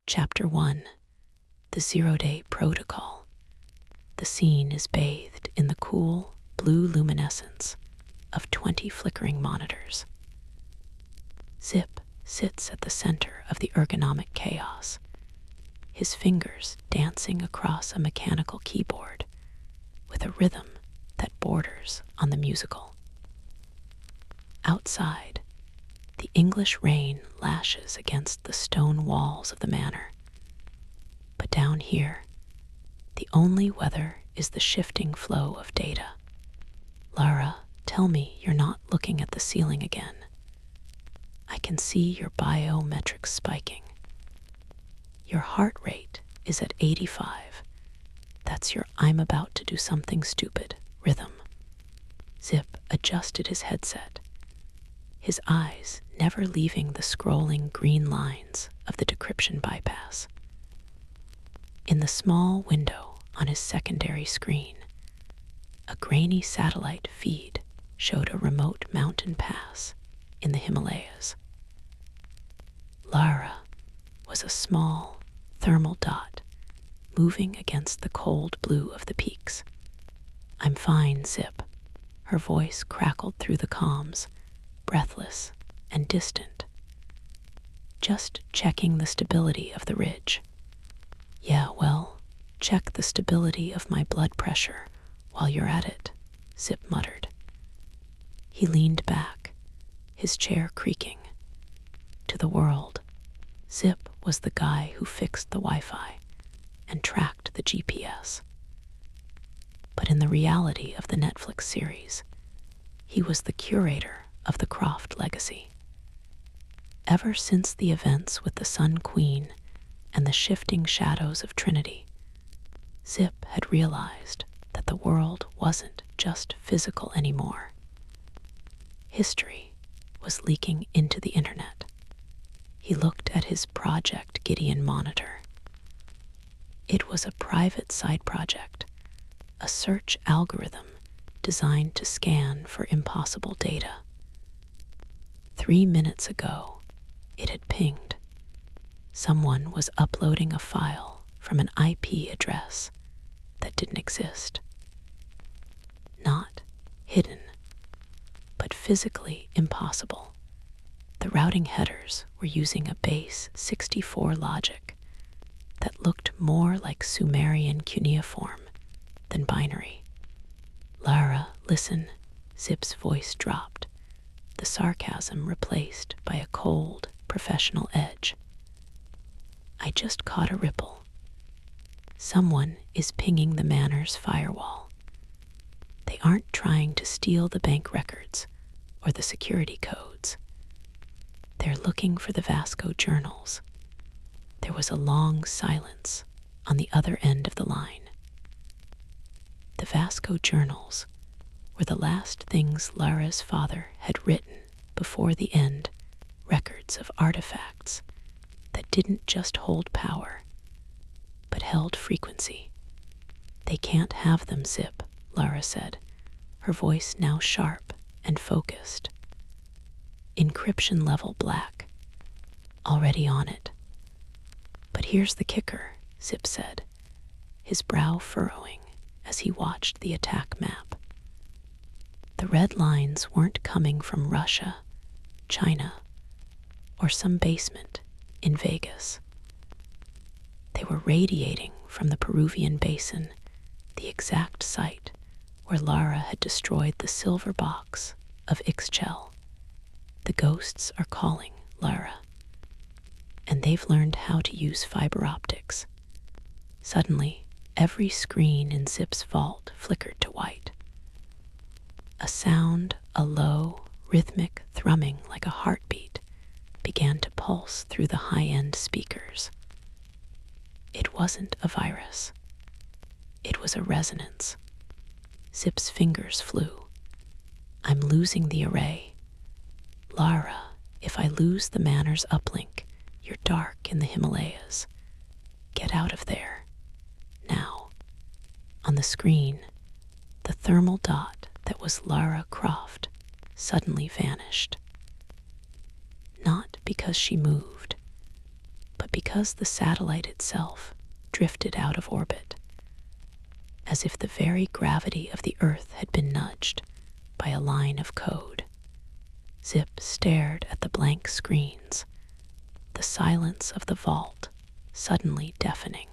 Chapter 1. The Zero-Day Protocol. The scene is bathed in the cool, blue luminescence of 20 flickering monitors. Zip sits at the center of the ergonomic chaos, his fingers dancing across a mechanical keyboard with a rhythm that borders on the musical. Outside, the English rain lashes against the stone walls of the manor. But down here, the only weather is the shifting flow of data. Lara, tell me you're not looking at the ceiling again. I can see your biometrics spiking. Your heart rate is at 85. That's your I'm about to do something stupid rhythm. Zip adjusted his headset, his eyes never leaving the scrolling green lines of the decryption bypass. In the small window on his secondary screen, a grainy satellite feed showed a remote mountain pass in the Himalayas. Lara was a small, thermal dot moving against the cold blue of the peaks. I'm fine, Zip. Her voice crackled through the comms, breathless and distant. Just checking the stability of the ridge. Yeah, well, check the stability of my blood pressure while you're at it, Zip muttered. He leaned back, his chair creaking. To the world, Zip was the guy who fixed the Wi-Fi and tracked the GPS. But in the reality of the Netflix series, he was the curator of the Croft legacy. Ever since the events with the Sun Queen and the shifting shadows of Trinity, Zip had realized that the world wasn't just physical anymore. History was leaking into the internet. He looked at his Project Gideon monitor. It was a private side project, a search algorithm designed to scan for impossible data. 3 minutes ago, it had pinged. Someone was uploading a file from an IP address that didn't exist. Not hidden, but physically impossible. The routing headers were using a base 64 logic that looked more like Sumerian cuneiform than binary. Lara, listen, Zip's voice dropped, the sarcasm replaced by a cold, professional edge. I just caught a ripple. Someone is pinging the manor's firewall. They aren't trying to steal the bank records or the security codes. They're looking for the Vasco journals. There was a long silence on the other end of the line. The Vasco journals were the last things Lara's father had written before the end, records of artifacts that didn't just hold power, but held frequency. They can't have them, Zip, Lara said, her voice now sharp and focused. Encryption level black. Already on it. But here's the kicker, Zip said, his brow furrowing as he watched the attack map. The red lines weren't coming from Russia, China, or some basement in Vegas. They were radiating from the Peruvian basin, the exact site where Lara had destroyed the silver box of Ixchel. The ghosts are calling, Lara. And they've learned how to use fiber optics. Suddenly, every screen in Zip's vault flickered to white. A sound, a low, rhythmic thrumming like a heartbeat, began to pulse through the high-end speakers. It wasn't a virus. It was a resonance. Zip's fingers flew. I'm losing the array. Lara, if I lose the manor's uplink, you're dark in the Himalayas. Get out of there. Now. On the screen, the thermal dot that was Lara Croft suddenly vanished. Not because she moved, but because the satellite itself drifted out of orbit, as if the very gravity of the Earth had been nudged by a line of code. Zip stared at the blank screens, the silence of the vault suddenly deafening.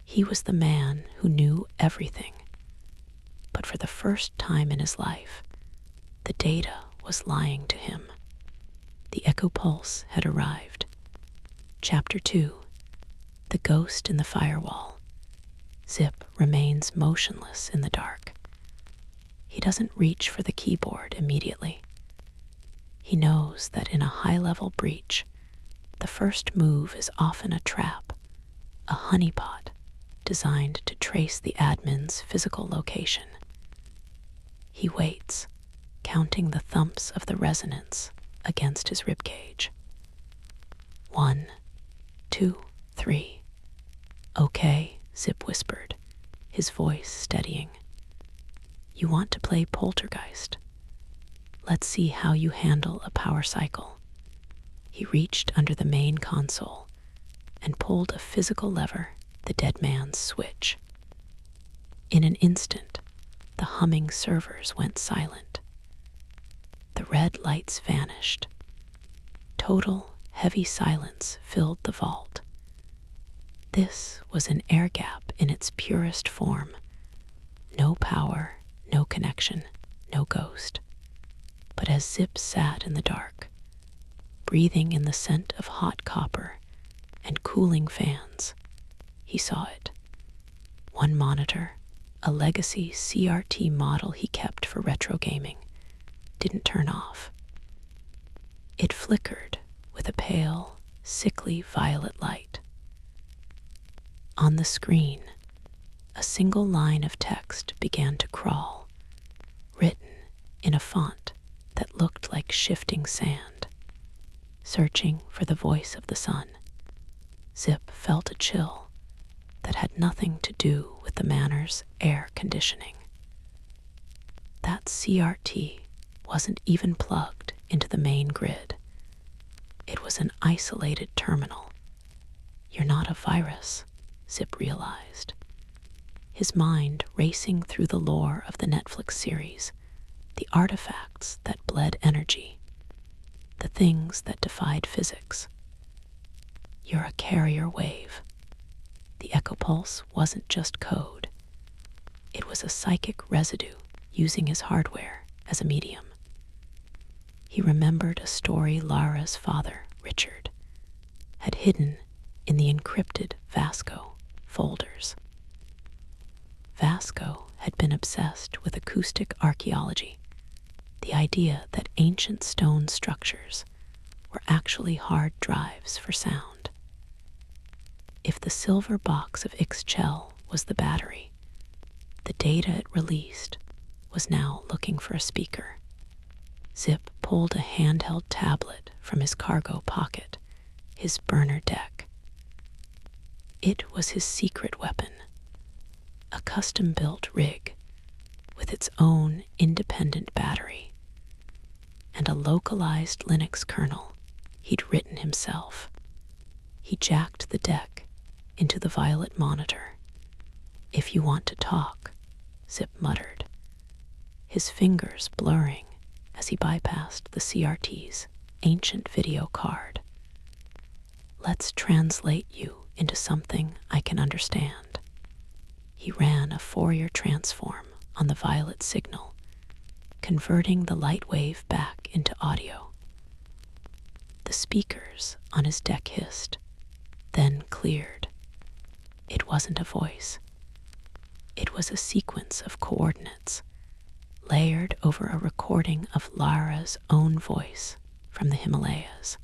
He was the man who knew everything, but for the first time in his life, the data was lying to him. The echo pulse had arrived. Chapter 2. The Ghost in the Firewall. Zip remains motionless in the dark. He doesn't reach for the keyboard immediately. He knows that in a high-level breach, the first move is often a trap, a honeypot designed to trace the admin's physical location. He waits, counting the thumps of the resonance against his ribcage. 1, 2, 3. Okay, Zip whispered, his voice steadying. You want to play Poltergeist? Let's see how you handle a power cycle. He reached under the main console and pulled a physical lever, the dead man's switch. In an instant, the humming servers went silent. The red lights vanished. Total, heavy silence filled the vault. This was an air gap in its purest form. No power, no connection, no ghost. But as Zip sat in the dark, breathing in the scent of hot copper and cooling fans, he saw it. One monitor, a legacy CRT model he kept for retro gaming, didn't turn off. It flickered with a pale, sickly violet light. On the screen, a single line of text began to crawl, written in a font that looked like shifting sand. Searching for the voice of the sun, Zip felt a chill that had nothing to do with the manor's air conditioning. That CRT wasn't even plugged into the main grid. It was an isolated terminal. You're not a virus, Zip realized, his mind racing through the lore of the Netflix series, the artifacts that bled energy, the things that defied physics. You're a carrier wave. The echo pulse wasn't just code. It was a psychic residue using his hardware as a medium. He remembered a story Lara's father, Richard, had hidden in the encrypted Vasco folders. Vasco had been obsessed with acoustic archeology, the idea that ancient stone structures were actually hard drives for sound. If the silver box of Ixchel was the battery, the data it released was now looking for a speaker. Zip pulled a handheld tablet from his cargo pocket, his burner deck. It was his secret weapon, a custom-built rig with its own independent battery and a localized Linux kernel he'd written himself. He jacked the deck into the violet monitor. If you want to talk, Zip muttered, his fingers blurring as he bypassed the CRT's ancient video card. Let's translate you into something I can understand. He ran a Fourier transform on the violet signal, converting the light wave back into audio. The speakers on his deck hissed, then cleared. It wasn't a voice. It was a sequence of coordinates, layered over a recording of Lara's own voice from the Himalayas.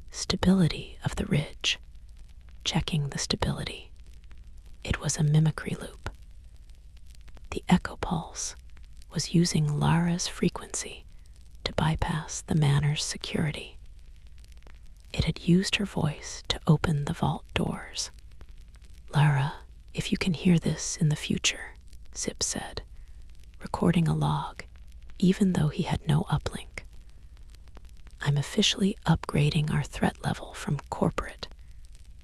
Stability of the ridge, checking the stability. It was a mimicry loop. The echo pulse was using Lara's frequency to bypass the manor's security. It had used her voice to open the vault doors. Lara, if you can hear this in the future, Zip said, recording a log, even though he had no uplink. I'm officially upgrading our threat level from corporate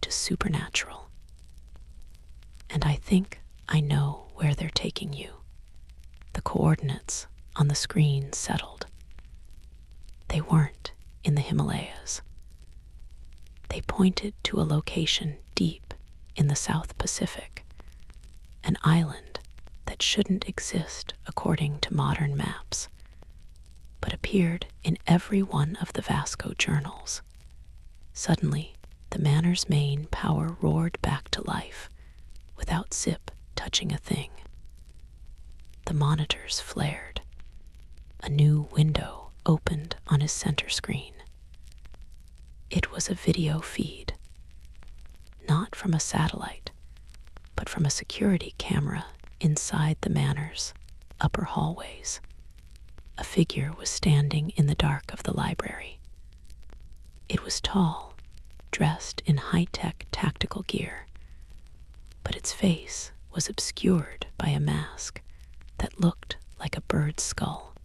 to supernatural. And I think I know where they're taking you. The coordinates on the screen settled. They weren't in the Himalayas. They pointed to a location deep in the South Pacific, an island that shouldn't exist according to modern maps, but appeared in every one of the Vasco journals. Suddenly, the manor's main power roared back to life, without Zip touching a thing. The monitors flared. A new window opened on his center screen. It was a video feed, not from a satellite, but from a security camera inside the manor's upper hallways. A figure was standing in the dark of the library. It was tall, dressed in high-tech tactical gear, but its face was obscured by a mask that looked like a bird's skull.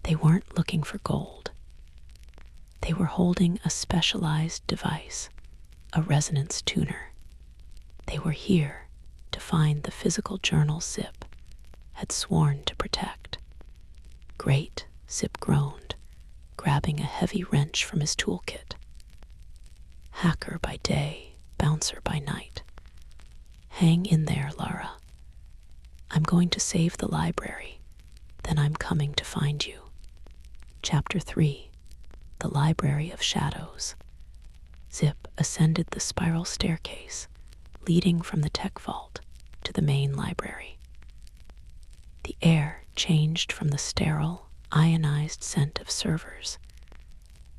They weren't looking for gold. They were holding a specialized device, a resonance tuner. They were here to find the physical journal Zip had sworn to protect. Great, Zip groaned, grabbing a heavy wrench from his toolkit. Hacker by day, bouncer by night. Hang in there, Lara. I'm going to save the library, then I'm coming to find you. Chapter 3, The Library of Shadows. Zip ascended the spiral staircase, leading from the tech vault to the main library. The air changed from the sterile, ionized scent of servers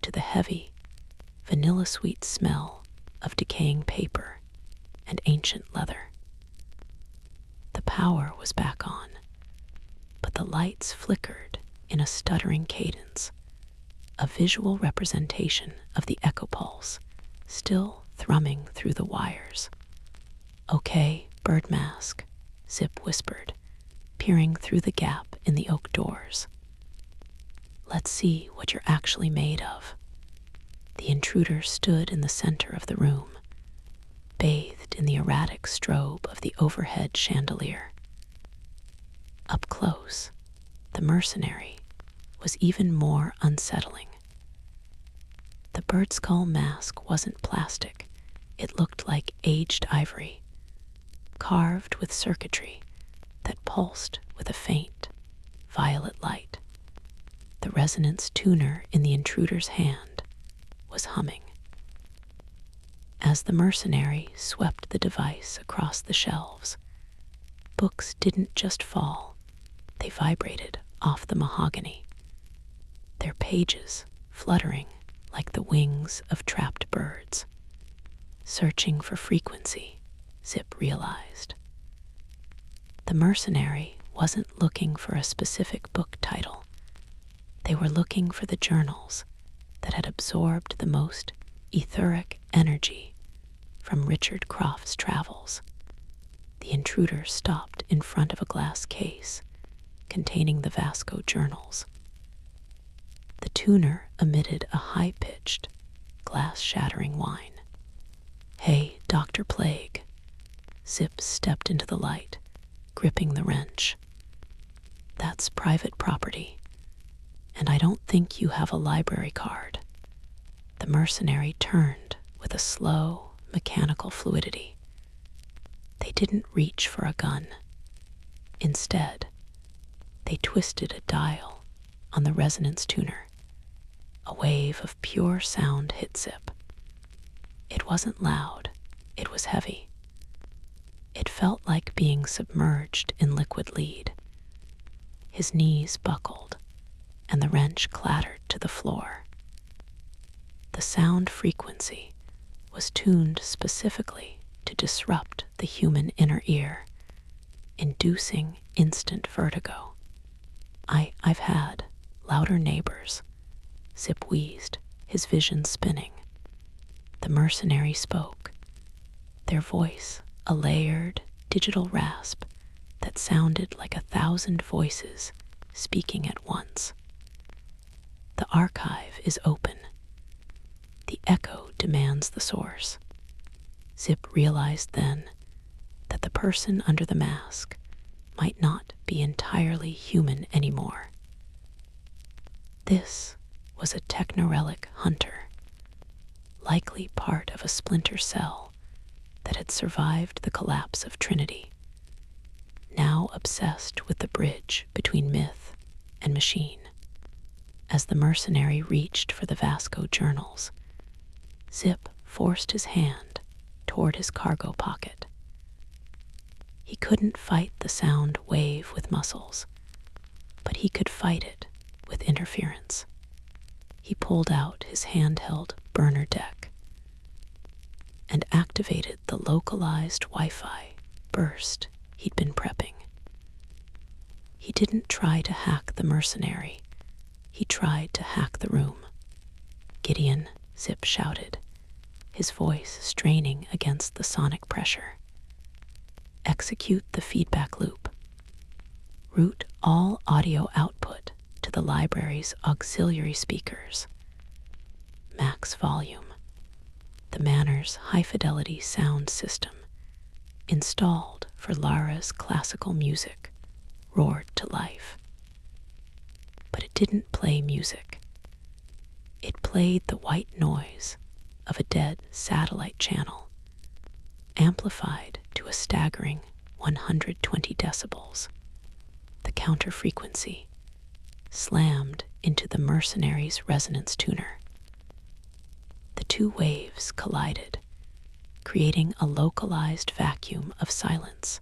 to the heavy, vanilla-sweet smell of decaying paper and ancient leather. The power was back on, but the lights flickered in a stuttering cadence, a visual representation of the echo pulse still thrumming through the wires. "Okay, bird mask," Zip whispered, peering through the gap in the oak doors. "Let's see what you're actually made of." The intruder stood in the center of the room, bathed in the erratic strobe of the overhead chandelier. Up close, the mercenary was even more unsettling. The bird skull mask wasn't plastic. It looked like aged ivory, carved with circuitry that pulsed with a faint, violet light. The resonance tuner in the intruder's hand was humming. As the mercenary swept the device across the shelves, books didn't just fall, they vibrated off the mahogany, their pages fluttering like the wings of trapped birds. Searching for frequency, Zip realized. The mercenary wasn't looking for a specific book title. They were looking for the journals that had absorbed the most etheric energy from Richard Croft's travels. The intruder stopped in front of a glass case containing the Vasco journals. The tuner emitted a high-pitched, glass-shattering whine. "Hey, Dr. Plague." Zip stepped into the light, gripping the wrench. "That's private property, and I don't think you have a library card." The mercenary turned with a slow, mechanical fluidity. They didn't reach for a gun. Instead, they twisted a dial on the resonance tuner. A wave of pure sound hit Zip. It wasn't loud, it was heavy. It felt like being submerged in liquid lead. His knees buckled, and the wrench clattered to the floor. The sound frequency was tuned specifically to disrupt the human inner ear, inducing instant vertigo. I've had louder neighbors," Zip wheezed, his vision spinning. The mercenary spoke, their voice a layered, digital rasp that sounded like 1,000 voices speaking at once. The archive is open. The echo demands the source. Zip realized then that the person under the mask might not be entirely human anymore. This was a technorelic hunter, likely part of a splinter cell that had survived the collapse of Trinity, now obsessed with the bridge between myth and machine. As the mercenary reached for the Vasco journals, Zip forced his hand toward his cargo pocket. He couldn't fight the sound wave with muscles, but he could fight it with interference. He pulled out his handheld burner deck and activated the localized Wi-Fi burst he'd been prepping. He didn't try to hack the mercenary. He tried to hack the room. "Gideon," Zip shouted, his voice straining against the sonic pressure. "Execute the feedback loop. Route all audio output to the library's auxiliary speakers. Max volume. The Manor's high-fidelity sound system, installed for Lara's classical music, roared to life. But it didn't play music. It played the white noise of a dead satellite channel, amplified to a staggering 120 decibels. The counter frequency slammed into the mercenary's resonance tuner. The two waves collided, creating a localized vacuum of silence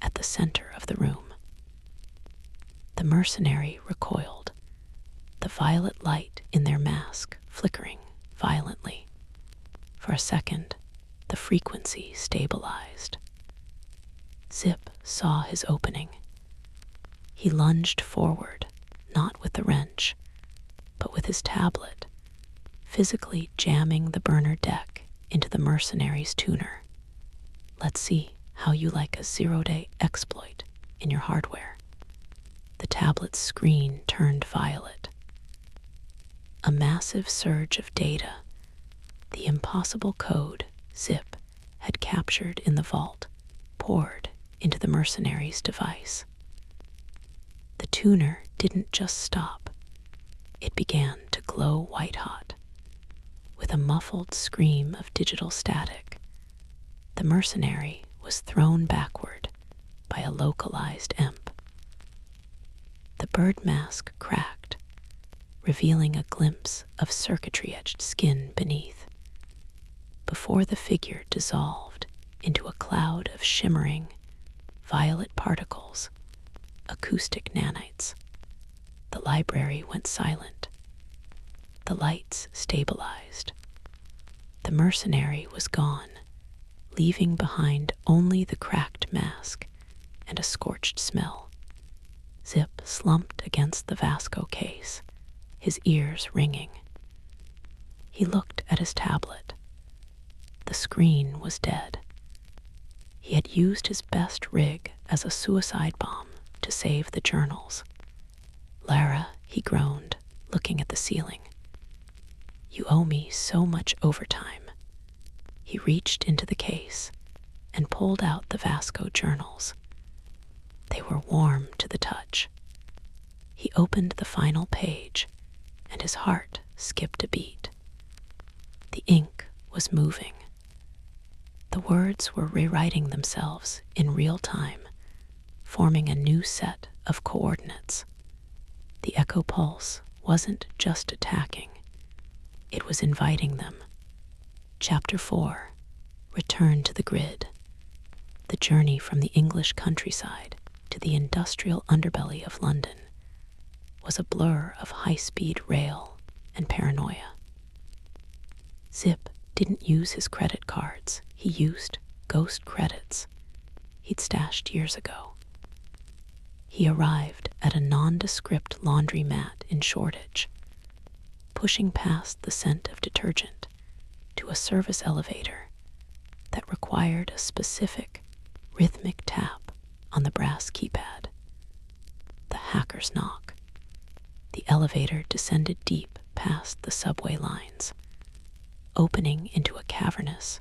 at the center of the room. The mercenary recoiled, the violet light in their mask flickering violently. For a second, the frequency stabilized. Zip saw his opening. He lunged forward, not with the wrench, but with his tablet, physically jamming the burner deck into the mercenary's tuner. "Let's see how you like a zero-day exploit in your hardware." The tablet's screen turned violet. A massive surge of data, the impossible code Zip had captured in the vault, poured into the mercenary's device. The tuner didn't just stop. It began to glow white-hot. With a muffled scream of digital static, the mercenary was thrown backward by a localized EMP. The bird mask cracked, revealing a glimpse of circuitry-etched skin beneath, before the figure dissolved into a cloud of shimmering, violet particles, acoustic nanites. The library went silent. The lights stabilized. The mercenary was gone, leaving behind only the cracked mask and a scorched smell. Zip slumped against the Vasco case, his ears ringing. He looked at his tablet. The screen was dead. He had used his best rig as a suicide bomb to save the journals. "Lara," he groaned, looking at the ceiling. "You owe me so much overtime." He reached into the case and pulled out the Vasco journals. They were warm to the touch. He opened the final page, and his heart skipped a beat. The ink was moving. The words were rewriting themselves in real time, forming a new set of coordinates. The echo pulse wasn't just attacking. It was inviting them. Chapter 4, Return to the Grid. The journey from the English countryside to the industrial underbelly of London was a blur of high-speed rail and paranoia. Zip didn't use his credit cards. He used ghost credits he'd stashed years ago. He arrived at a nondescript laundromat in Shoreditch, pushing past the scent of detergent to a service elevator that required a specific, rhythmic tap on the brass keypad. The hacker's knock. The elevator descended deep past the subway lines, opening into a cavernous,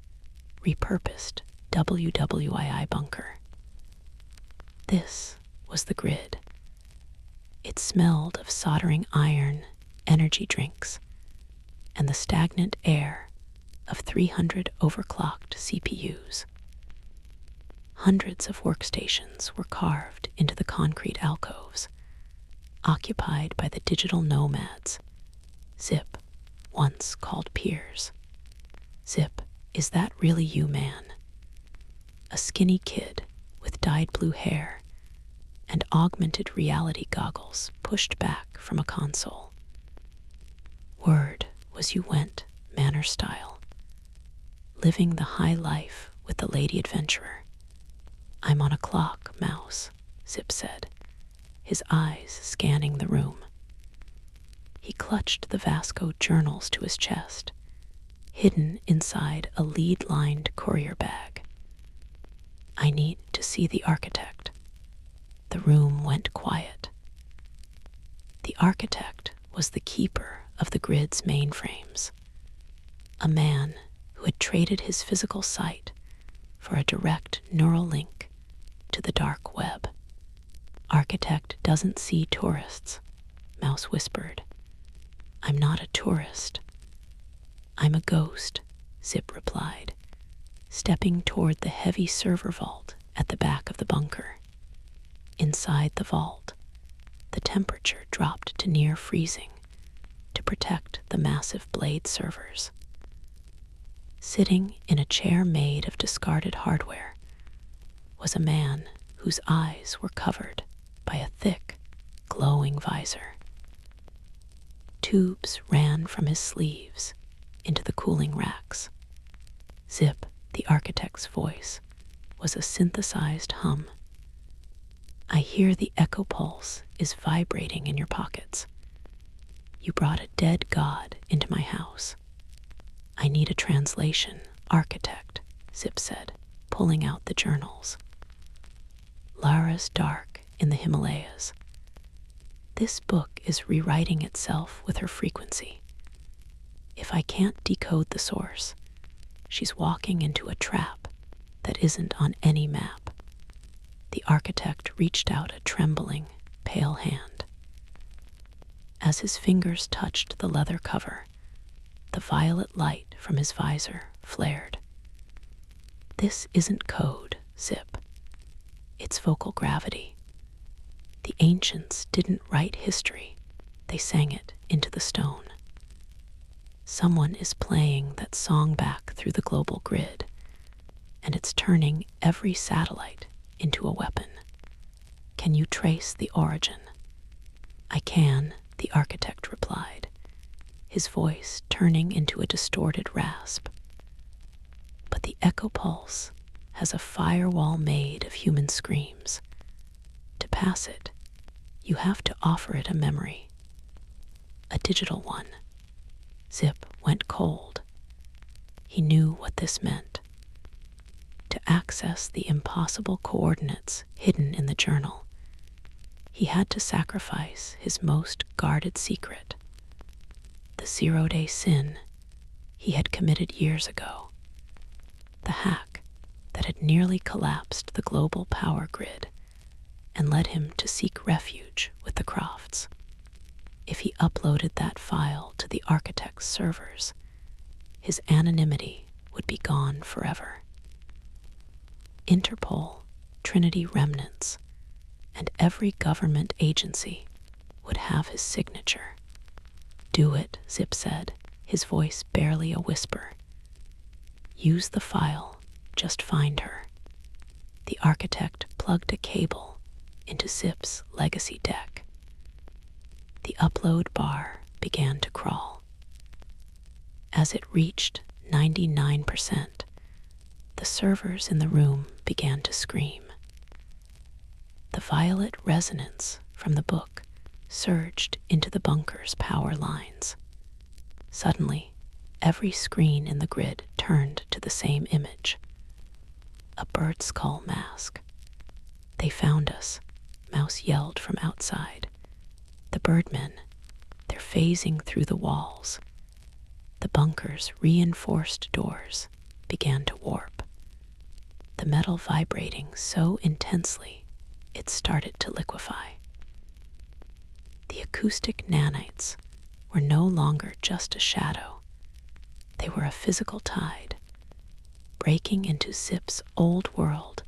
repurposed WWII bunker. This was the grid. It smelled of soldering iron, energy drinks, and the stagnant air of 300 overclocked CPUs. Hundreds of workstations were carved into the concrete alcoves, occupied by the digital nomads Zip once called peers. Zip, is that really you, man? A skinny kid with dyed blue hair and augmented reality goggles pushed back from a console. Word was you went manor style, living the high life with the lady adventurer. I'm on a clock, Mouse, Zip said, his eyes scanning the room. He clutched the Vasco journals to his chest, hidden inside a lead-lined courier bag. I need to see the architect. The room went quiet. The architect was the keeper of the grid's mainframes, a man who had traded his physical sight for a direct neural link to the dark web. Architect doesn't see tourists, Mouse whispered. I'm not a tourist. I'm a ghost, Zip replied, stepping toward the heavy server vault at the back of the bunker. Inside the vault, the temperature dropped to near freezing to protect the massive blade servers. Sitting in a chair made of discarded hardware was a man whose eyes were covered by a thick, glowing visor. Tubes ran from his sleeves into the cooling racks. Zip, the architect's voice, was a synthesized hum. I hear the echo pulse is vibrating in your pockets. You brought a dead god into my house. I need a translation, architect, Zip said, pulling out the journals. Lara's Dark in the Himalayas. This book is rewriting itself with her frequency. If I can't decode the source, she's walking into a trap that isn't on any map. The architect reached out a trembling, pale hand. As his fingers touched the leather cover, the violet light from his visor flared. This isn't code, Zip. It's vocal gravity. The ancients didn't write history, they sang it into the stone. Someone is playing that song back through the global grid, and it's turning every satellite into a weapon. Can you trace the origin? I can, the architect replied, his voice turning into a distorted rasp. But the echo pulse has a firewall made of human screams. To pass it, you have to offer it a memory. A digital one. Zip went cold. He knew what this meant. To access the impossible coordinates hidden in the journal, he had to sacrifice his most guarded secret, the zero-day sin he had committed years ago, the hack that had nearly collapsed the global power grid and led him to seek refuge with the Crofts. If he uploaded that file to the architect's servers, his anonymity would be gone forever. Interpol, Trinity Remnants, and every government agency would have his signature. Do it, Zip said, his voice barely a whisper. Use the file, just find her. The architect plugged a cable into Zip's legacy deck. The upload bar began to crawl. As it reached 99%, the servers in the room began to scream. The violet resonance from the book surged into the bunker's power lines. Suddenly, every screen in the grid turned to the same image. A bird skull mask. They found us, Mouse yelled from outside. The birdmen, They're phasing through the walls. The bunker's reinforced doors began to warp, the metal vibrating so intensely it started to liquefy. The acoustic nanites were no longer just a shadow. They were a physical tide, breaking into Zip's old world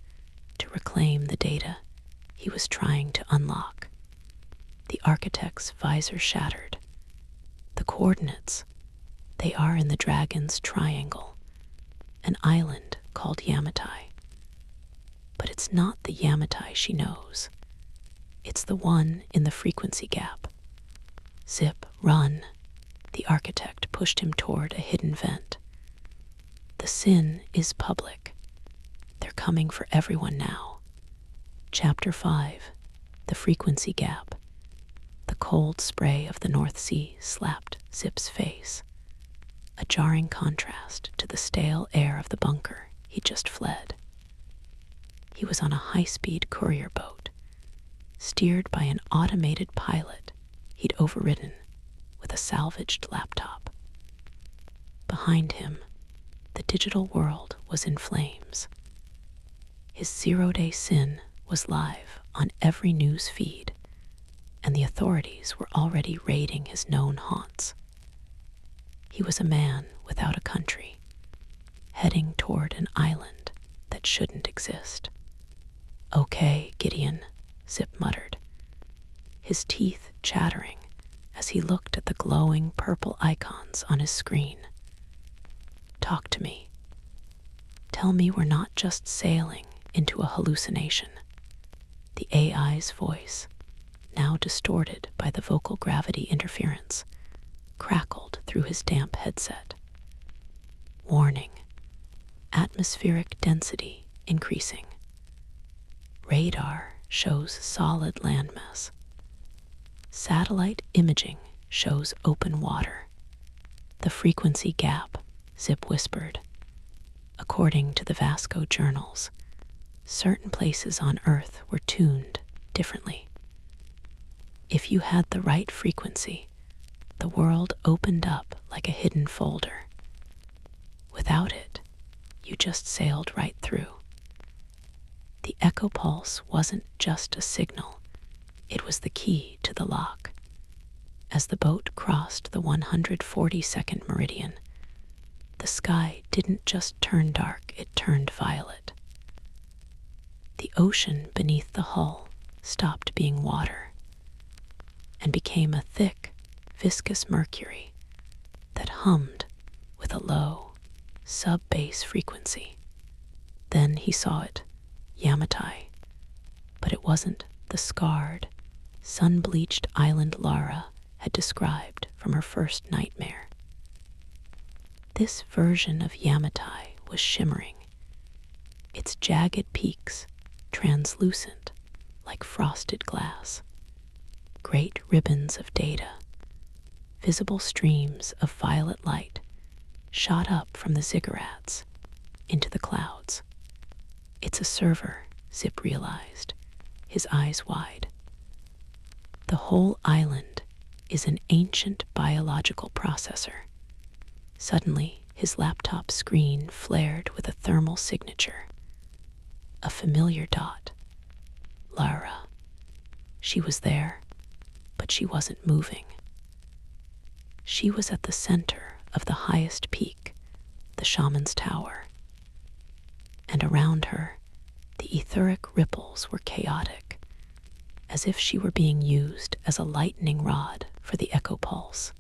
to reclaim the data he was trying to unlock. The architect's visor shattered. The coordinates, they are in the dragon's triangle, an island called Yamatai. But it's not the Yamatai she knows. It's the one in the frequency gap. Zip, run. The architect pushed him toward a hidden vent. The sin is public. They're coming for everyone now. Chapter 5, The Frequency Gap. The cold spray of the North Sea slapped Zip's face, a jarring contrast to the stale air of the bunker he'd just fled. He was on a high-speed courier boat, steered by an automated pilot he'd overridden with a salvaged laptop. Behind him, the digital world was in flames. His zero-day sin was live on every news feed, and the authorities were already raiding his known haunts. He was a man without a country, heading toward an island that shouldn't exist. "Okay, Gideon," Zip muttered, his teeth chattering as he looked at the glowing purple icons on his screen. "Talk to me. Tell me we're not just sailing into a hallucination." The AI's voice, now distorted by the vocal gravity interference, crackled through his damp headset. "Warning. Atmospheric density increasing. Radar shows solid landmass. Satellite imaging shows open water. The frequency gap," Zip whispered. "According to the Vasco journals, certain places on Earth were tuned differently. If you had the right frequency, the world opened up like a hidden folder. Without it, you just sailed right through." The echo pulse wasn't just a signal, it was the key to the lock. As the boat crossed the 142nd meridian, the sky didn't just turn dark, it turned violet. The ocean beneath the hull stopped being water and became a thick, viscous mercury that hummed with a low, sub-bass frequency. Then he saw it, Yamatai, but it wasn't the scarred, sun-bleached island Lara had described from her first nightmare. This version of Yamatai was shimmering, its jagged peaks translucent like frosted glass. Great ribbons of data, visible streams of violet light, shot up from the ziggurats into the clouds. "It's a server," Zip realized, his eyes wide. "The whole island is an ancient biological processor." Suddenly, his laptop screen flared with a thermal signature. A familiar dot. Lara. She was there, but she wasn't moving. She was at the center of the highest peak, the shaman's tower. And around her, the etheric ripples were chaotic, as if she were being used as a lightning rod for the echo pulse.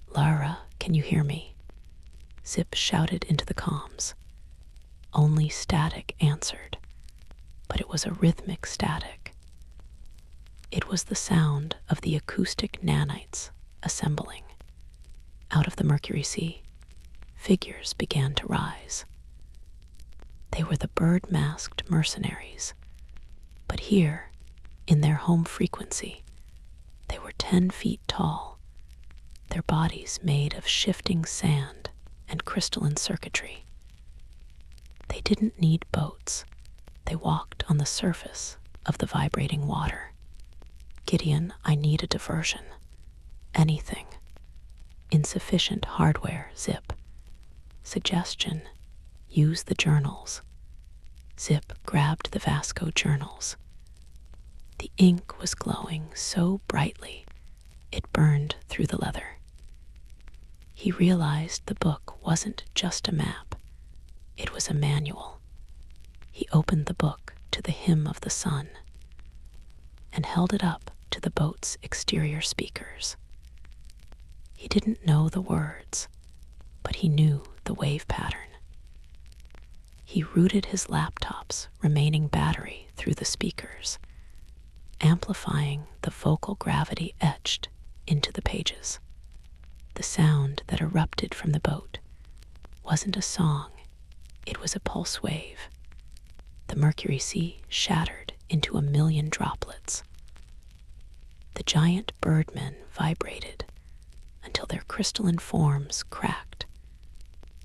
"Lara, can you hear me?" Zip shouted into the comms. Only static answered, but it was a rhythmic static. It was the sound of the acoustic nanites assembling. Out of the Mercury Sea, figures began to rise. They were the bird-masked mercenaries, but here, in their home frequency, they were 10 feet tall, their bodies made of shifting sand and crystalline circuitry. They didn't need boats. They walked on the surface of the vibrating water. "Gideon, I need a diversion." Anything. Insufficient hardware. Zip. Suggestion. Use the journals. Zip grabbed the Vasco journals. The ink was glowing so brightly it burned through the leather. He realized the book wasn't just a map. It was a manual. He opened the book to the hymn of the sun and held it up to the boat's exterior speakers. He didn't know the words, but he knew the wave pattern. He routed his laptop's remaining battery through the speakers, amplifying the vocal gravity etched into the pages. The sound that erupted from the boat wasn't a song, it was a pulse wave. The Mercury Sea shattered into 1,000,000 droplets. The giant birdmen vibrated until their crystalline forms cracked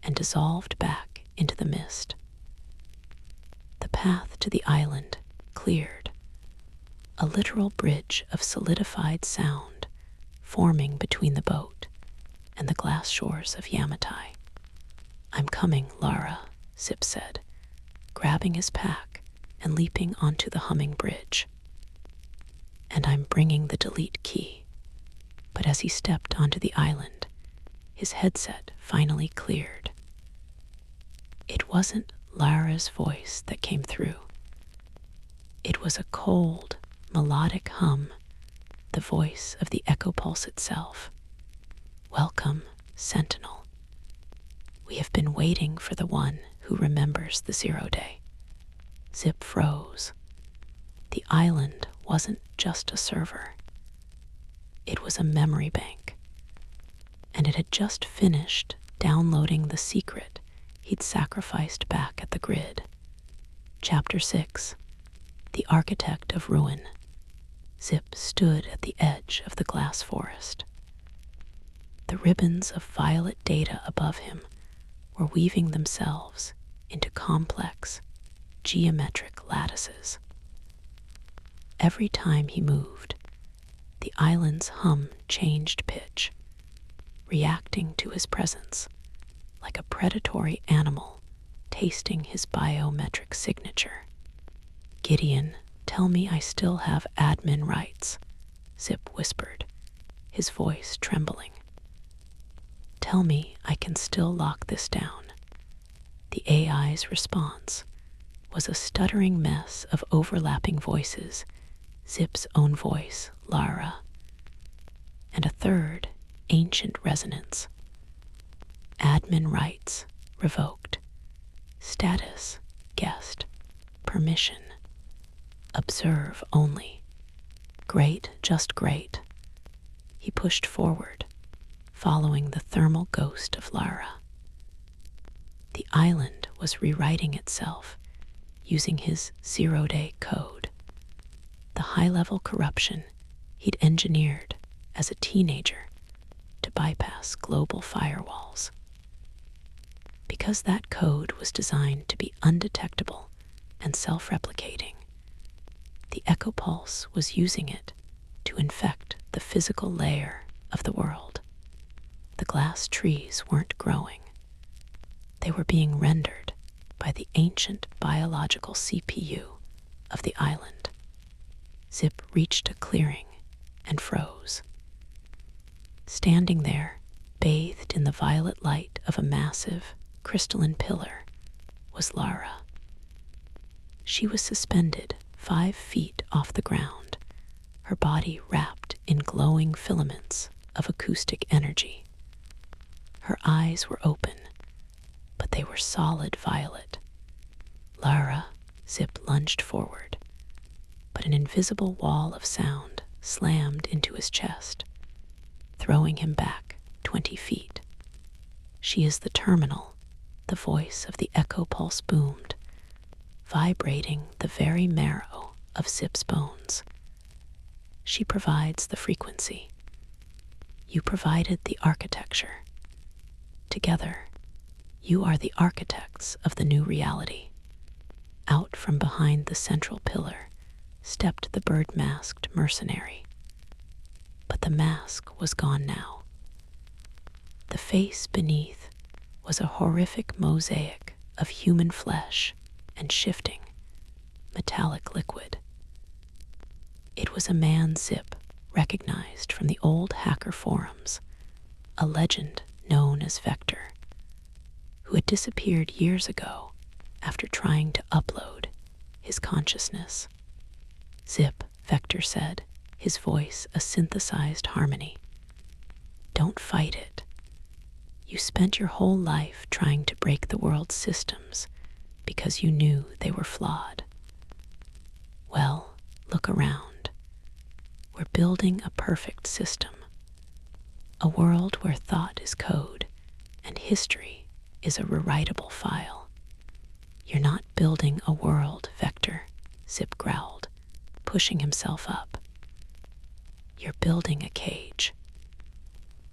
and dissolved back into the mist. The path to the island cleared, a literal bridge of solidified sound forming between the boat and the glass shores of Yamatai. "I'm coming, Lara," Zip said, grabbing his pack and leaping onto the humming bridge. "And I'm bringing the delete key." But as he stepped onto the island, his headset finally cleared. It wasn't Lara's voice that came through. It was a cold, melodic hum, the voice of the echo pulse itself. "Welcome, Sentinel. We have been waiting for the one who remembers the 0 day." Zip froze. The island wasn't just a server. It was a memory bank, and it had just finished downloading the secret he'd sacrificed back at the grid. Chapter 6. The Architect of Ruin. Zip stood at the edge of the glass forest. The ribbons of violet data above him were weaving themselves into complex, geometric lattices. Every time he moved, the island's hum changed pitch, reacting to his presence like a predatory animal tasting his biometric signature. "Gideon, tell me I still have admin rights," Zip whispered, his voice trembling. "Tell me I can still lock this down." The AI's response was a stuttering mess of overlapping voices, Zip's own voice, Lara, and a third, ancient resonance. Admin rights revoked. Status guest. Permission observe only. Great, just great. He pushed forward, following the thermal ghost of Lara. The island was rewriting itself using his 0 day code, the high-level corruption he'd engineered as a teenager to bypass global firewalls. Because that code was designed to be undetectable and self-replicating, the Echo Pulse was using it to infect the physical layer of the world. The glass trees weren't growing. They were being rendered by the ancient biological CPU of the island. Zip reached a clearing and froze. Standing there, bathed in the violet light of a massive, crystalline pillar, was Lara. She was suspended 5 feet off the ground, her body wrapped in glowing filaments of acoustic energy. Her eyes were open, but they were solid violet. "Lara," Zip lunged forward, but an invisible wall of sound slammed into his chest, throwing him back 20 feet. "She is the terminal," the voice of the Echo Pulse boomed, vibrating the very marrow of Zip's bones. "She provides the frequency. You provided the architecture. Together, you are the architects of the new reality." Out from behind the central pillar stepped the bird-masked mercenary. but the mask was gone now. The face beneath was a horrific mosaic of human flesh and shifting, metallic liquid. It was a man Zip recognized from the old hacker forums, a legend known as Vector, who had disappeared years ago after trying to upload his consciousness. Zip, Vector said, his voice a synthesized harmony. Don't fight it. You spent your whole life trying to break the world's systems because you knew they were flawed. Well, look around. We're building a perfect system. A world where thought is code and history is a rewritable file. You're not building a world, Vector, Zip growled, pushing himself up. You're building a cage.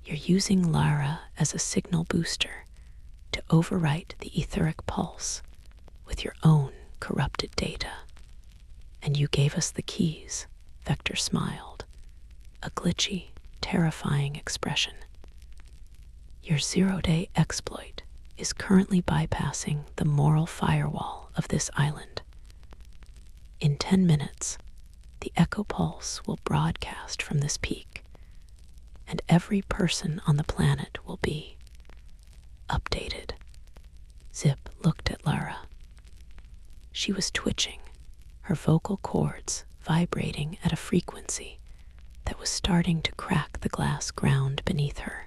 You're using Lara as a signal booster to overwrite the etheric pulse with your own corrupted data. And you gave us the keys, Vector smiled, a glitchy, terrifying expression. Your zero-day exploit is currently bypassing the moral firewall of this island. In 10 minutes, the echo pulse will broadcast from this peak, and every person on the planet will be updated. Zip looked at Lara. She was twitching, her vocal cords vibrating at a frequency that was starting to crack the glass ground beneath her.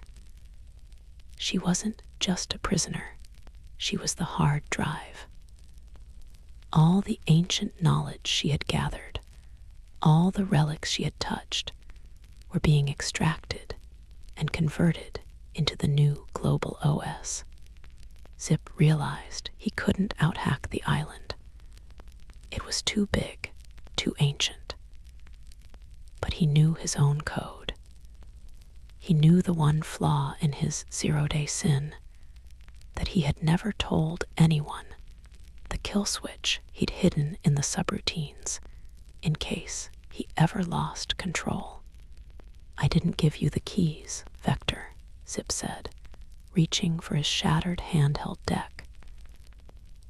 She wasn't just a prisoner, she was the hard drive. All the ancient knowledge she had gathered, all the relics she had touched, were being extracted and converted into the new global OS. Zip realized he couldn't outhack the island. It was too big, too ancient. But he knew his own code. He knew the one flaw in his zero-day sin, that he had never told anyone, the kill switch he'd hidden in the subroutines, in case he ever lost control. I didn't give you the keys, Vector, Zip said, reaching for his shattered handheld deck.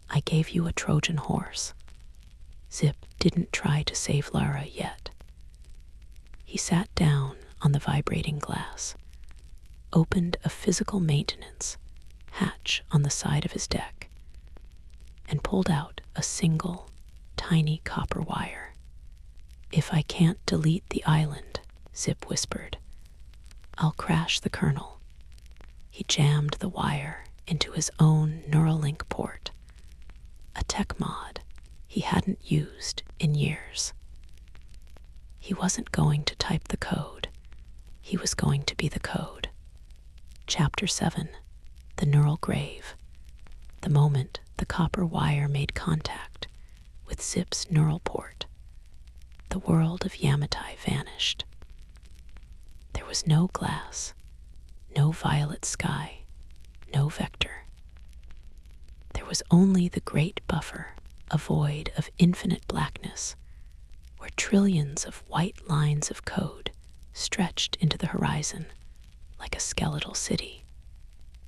I gave you a Trojan horse. Zip didn't try to save Lara yet. He sat down on the vibrating glass, opened a physical maintenance hatch on the side of his deck, and pulled out a single, tiny copper wire. If I can't delete the island, Zip whispered, I'll crash the kernel. He jammed the wire into his own Neuralink port, a tech mod he hadn't used in years. He wasn't going to type the code. He was going to be the code. Chapter 7, The Neural Grave. The moment the copper wire made contact with Zip's neural port, the world of Yamatai vanished. There was no glass, no violet sky, no Vector. There was only the great buffer, a void of infinite blackness, where trillions of white lines of code stretched into the horizon like a skeletal city.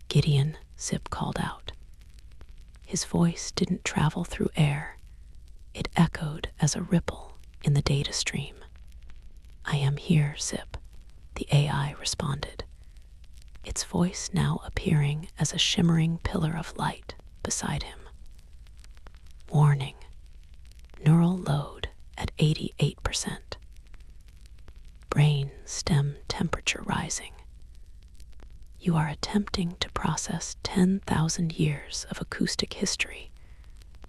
Gideon, Zip called out. His voice didn't travel through air. It echoed as a ripple in the data stream. I am here, Zip, the AI responded, its voice now appearing as a shimmering pillar of light beside him. Warning, neural load at 88%. Brain stem temperature rising. You are attempting to process 10,000 years of acoustic history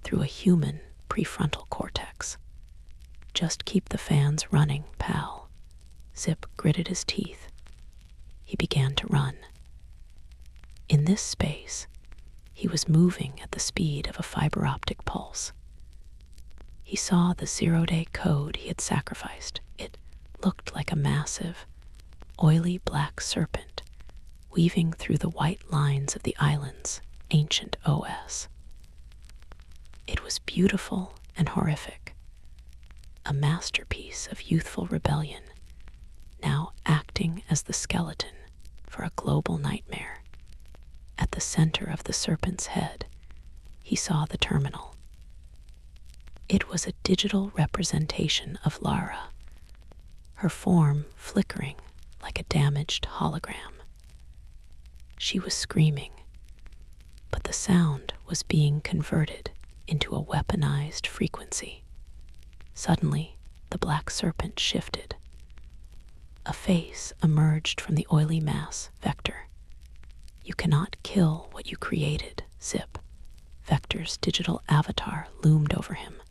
through a human prefrontal cortex. Just keep the fans running, pal. Zip gritted his teeth. He began to run. In this space, he was moving at the speed of a fiber optic pulse. He saw the zero-day code he had sacrificed. It looked like a massive, oily black serpent weaving through the white lines of the island's ancient OS. It was beautiful and horrific, a masterpiece of youthful rebellion, now acting acting as the skeleton for a global nightmare. At the center of the serpent's head, he saw the terminal. It was a digital representation of Lara, her form flickering like a damaged hologram. She was screaming, but the sound was being converted into a weaponized frequency. Suddenly, the black serpent shifted. A face emerged from the oily mass, Vector. You cannot kill what you created, Zip. Vector's digital avatar loomed over him,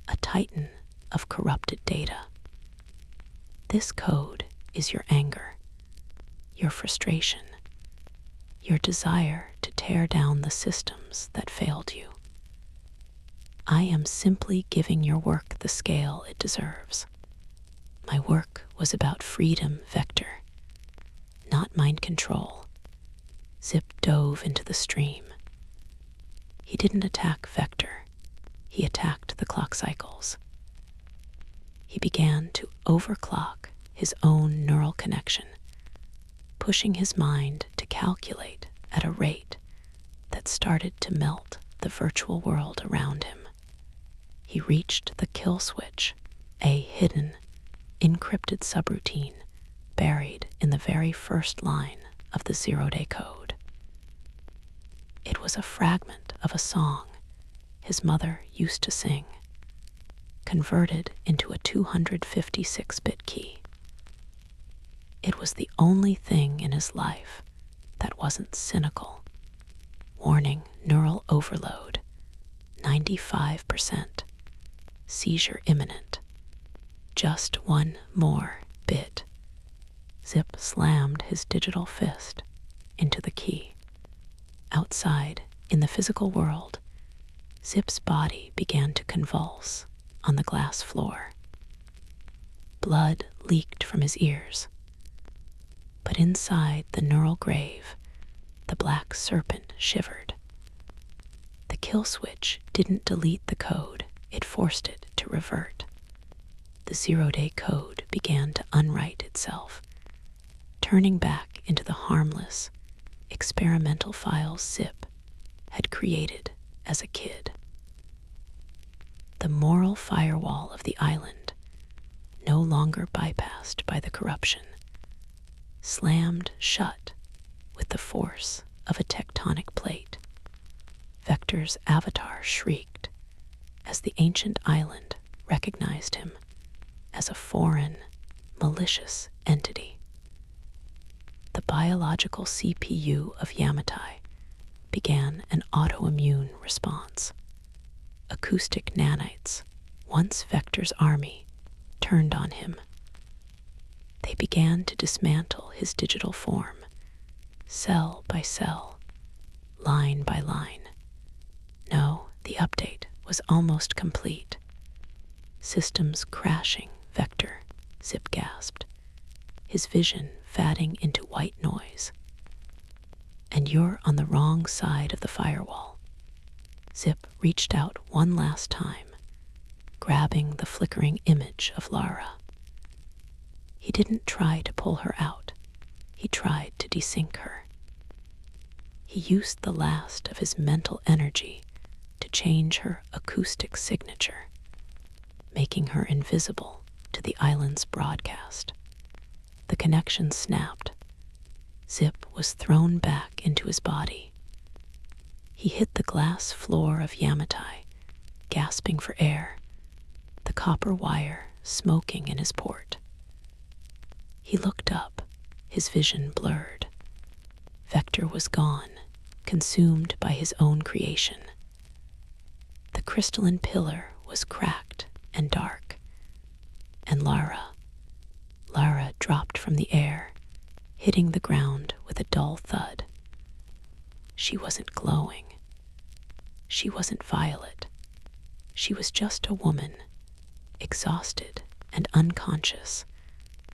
a titan of corrupted data. This code is your anger, your frustration, your desire to tear down the systems that failed you. I am simply giving your work the scale it deserves. My work was about freedom, Vector, not mind control. Zip dove into the stream. He didn't attack Vector. He attacked the clock cycles. He began to overclock his own neural connection, pushing his mind to calculate at a rate that started to melt the virtual world around him. He reached the kill switch, a hidden, encrypted subroutine buried in the very first line of the zero-day code. It was a fragment of a song his mother used to sing, converted into a 256-bit key. It was the only thing in his life that wasn't cynical. Warning: neural overload, 95%, seizure imminent. Just one more bit. Zip slammed his digital fist into the key. Outside, in the physical world, Zip's body began to convulse on the glass floor. Blood leaked from his ears. But inside the neural grave, the black serpent shivered. The kill switch didn't delete the code, it forced it to revert. The zero-day code began to unwrite itself, turning back into the harmless, experimental files Zip had created as a kid. The moral firewall of the island, no longer bypassed by the corruption, slammed shut with the force of a tectonic plate. Vector's avatar shrieked as the ancient island recognized him as a foreign, malicious entity. The biological CPU of Yamatai began an autoimmune response. Acoustic nanites, once Vector's army, turned on him. They began to dismantle his digital form, cell by cell, line by line. No, the update was almost complete. Systems crashing, Vector, Zip gasped, his vision fading into white noise. And you're on the wrong side of the firewall. Zip reached out one last time, grabbing the flickering image of Lara. He didn't try to pull her out. He tried to desync her. He used the last of his mental energy to change her acoustic signature, making her invisible to the island's broadcast. The connection snapped. Zip was thrown back into his body. He hit the glass floor of Yamatai, gasping for air, the copper wire smoking in his port. He looked up, his vision blurred. Vector was gone, consumed by his own creation. The crystalline pillar was cracked and dark, and Lara dropped from the air, hitting the ground with a dull thud. She wasn't glowing. She wasn't violet. She was just a woman, exhausted and unconscious,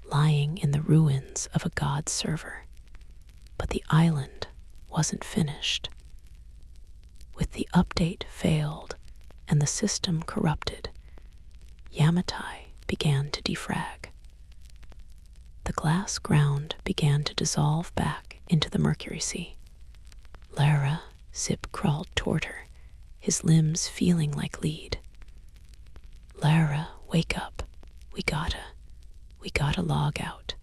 lying in the ruins of a god server. But the island wasn't finished. With the update failed and the system corrupted, Yamatai began to defrag. The The glass ground began to dissolve back into the Mercury Sea. Lara, Zip crawled toward her, his limbs feeling like lead. Lara, wake up. We gotta log out.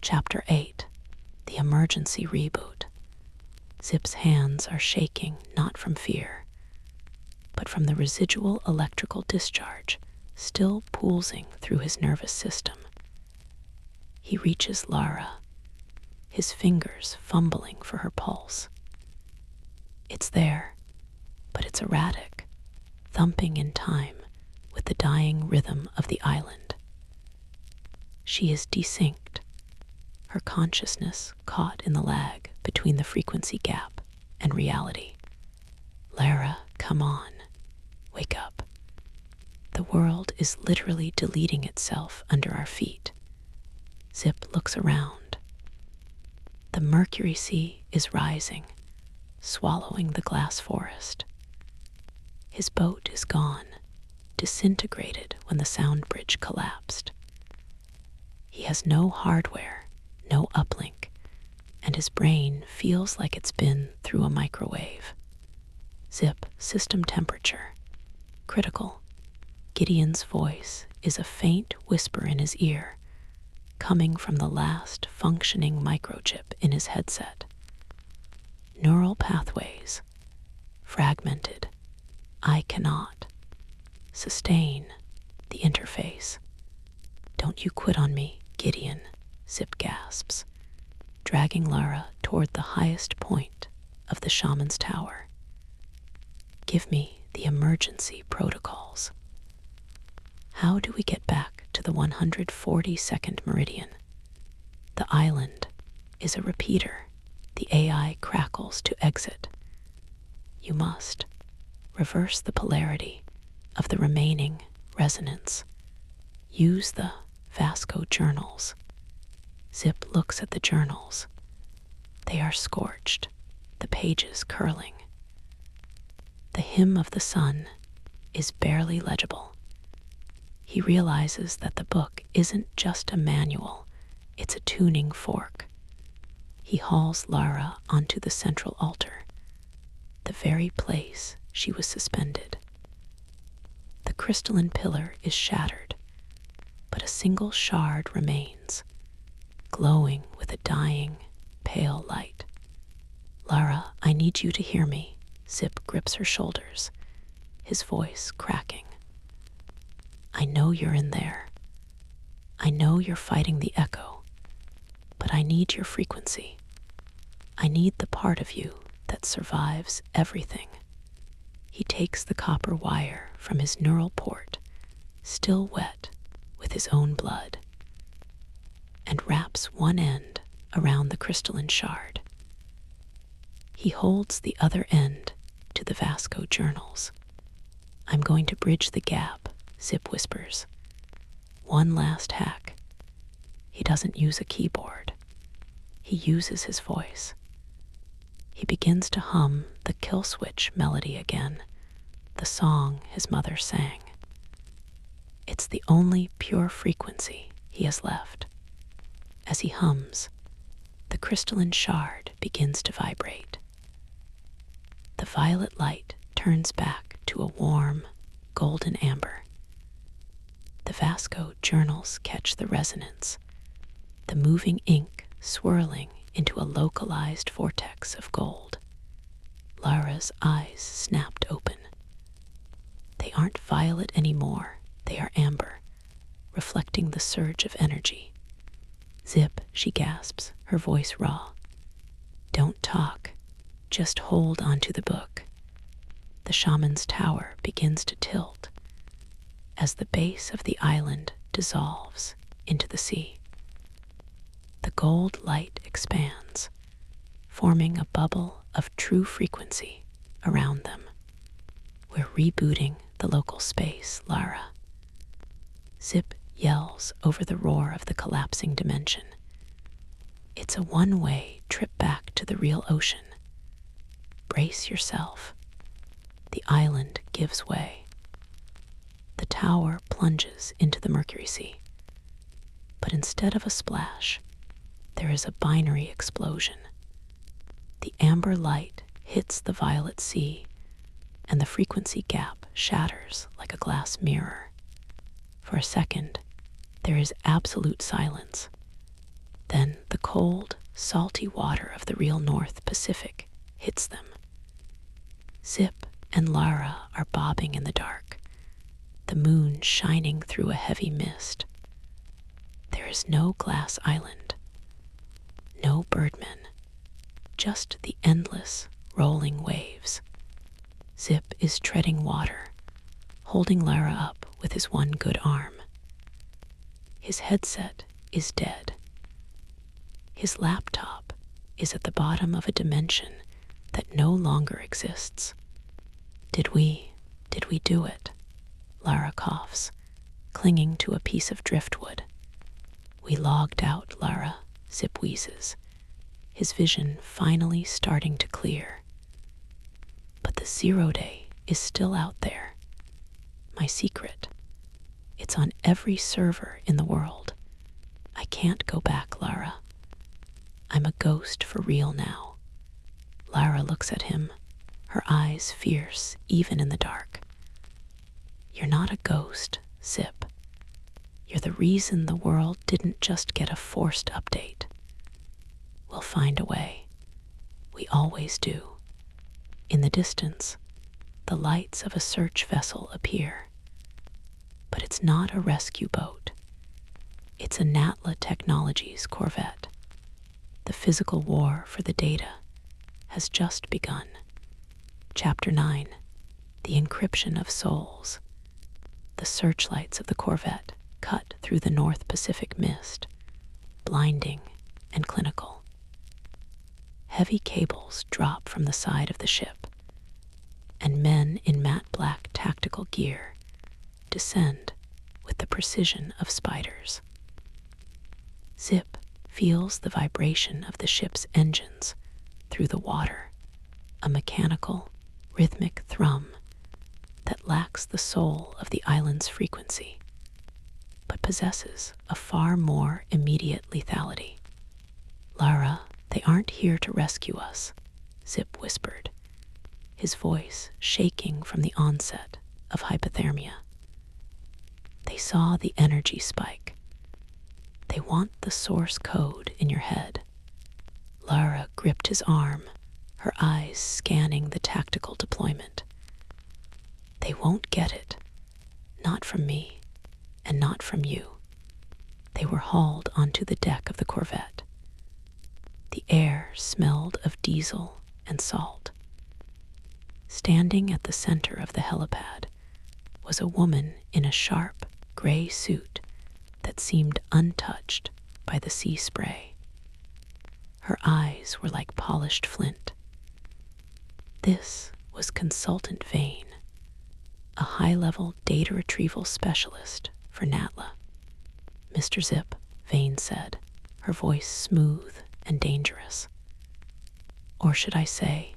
Chapter 8, The Emergency Reboot. Zip's hands are shaking not from fear, but from the residual electrical discharge still pulsing through his nervous system. He reaches Lara, his fingers fumbling for her pulse. It's there, but it's erratic, thumping in time with the dying rhythm of the island. She is desynced, her consciousness caught in the lag between the frequency gap and reality. Lara, come on. Wake up. The world is literally deleting itself under our feet. Zip looks around. The Mercury Sea is rising, swallowing the glass forest. His boat is gone, disintegrated when the sound bridge collapsed. He has no hardware, no uplink, and his brain feels like it's been through a microwave. Zip, system temperature. Critical. Gideon's voice is a faint whisper in his ear, coming from the last functioning microchip in his headset. Neural pathways. Fragmented. I cannot. Sustain. The interface. Don't you quit on me, Gideon, Zip gasps, dragging Lara toward the highest point of the shaman's tower. Give me the emergency protocols. How do we get back to the 142nd meridian? The island is a repeater. The AI crackles to exit. You must reverse the polarity of the remaining resonance. Use the Vasco journals. Zip looks at the journals. They are scorched, the pages curling. The hymn of the sun is barely legible. He realizes that the book isn't just a manual, it's a tuning fork. He hauls Lara onto the central altar, the very place she was suspended. The crystalline pillar is shattered, but a single shard remains, glowing with a dying, pale light. Lara, I need you to hear me. Zip grips her shoulders, his voice cracking. I know you're in there. I know you're fighting the echo, but I need your frequency. I need the part of you that survives everything. He takes the copper wire from his neural port, still wet with his own blood, and wraps one end around the crystalline shard. He holds the other end to the Vasco journals. I'm going to bridge the gap, Zip whispers. One last hack. He doesn't use a keyboard. He uses his voice. He begins to hum the kill switch melody again, the song his mother sang. It's the only pure frequency he has left. As he hums, the crystalline shard begins to vibrate. The violet light turns back to a warm, golden amber. The Vasco journals catch the resonance, the moving ink swirling into a localized vortex of gold. Lara's eyes snapped open. They aren't violet anymore, they are amber, reflecting the surge of energy. Zip, she gasps, her voice raw. Don't talk, just hold onto the book. The shaman's tower begins to tilt as the base of the island dissolves into the sea. The gold light expands, forming a bubble of true frequency around them. We're rebooting the local space, Lara. Zip yells over the roar of the collapsing dimension. It's a one-way trip back to the real ocean. Brace yourself. The island gives way. The tower plunges into the Mercury Sea. But But instead of a splash, there is a binary explosion. The amber light hits the violet sea, and the frequency gap shatters like a glass mirror. For a second, there is absolute silence. Then the cold, salty water of the real North Pacific hits them. Zip and Lara are bobbing in the dark, the moon shining through a heavy mist. There is no glass island, no birdmen, just the endless, rolling waves. Zip is treading water, holding Lara up with his one good arm. His headset is dead. His laptop is at the bottom of a dimension that no longer exists. Did we do it? Lara coughs, clinging to a piece of driftwood. We logged out, Lara, Zip wheezes, his vision finally starting to clear. But the 0 day is still out there. My secret. It's on every server in the world. I can't go back, Lara. I'm a ghost for real now. Lara looks at him, her eyes fierce even in the dark. You're not a ghost, Zip. You're the reason the world didn't just get a forced update. We'll find a way. We always do. In the distance, the lights of a search vessel appear. But it's not a rescue boat. It's a Natla Technologies corvette. The physical war for the data has just begun. Chapter 9, The Encryption of Souls. The searchlights of the corvette cut through the North Pacific mist, blinding and clinical. Heavy cables drop from the side of the ship, and men in matte black tactical gear descend with the precision of spiders. Zip feels the vibration of the ship's engines through the water, a mechanical, rhythmic thrum that lacks the soul of the island's frequency, but possesses a far more immediate lethality. Lara, they aren't here to rescue us, Zip whispered, his voice shaking from the onset of hypothermia. They saw the energy spike. They want the source code in your head. Lara gripped his arm, her eyes scanning the tactical deployment. They won't get it. Not from me, and not from you. They were hauled onto the deck of the corvette. The air smelled of diesel and salt. Standing at the center of the helipad was a woman in a sharp, gray suit that seemed untouched by the sea spray. Her eyes were like polished flint. This was Consultant Vane, a high-level data retrieval specialist for Natla. Mr. Zip, Vane said, her voice smooth and dangerous. Or should I say,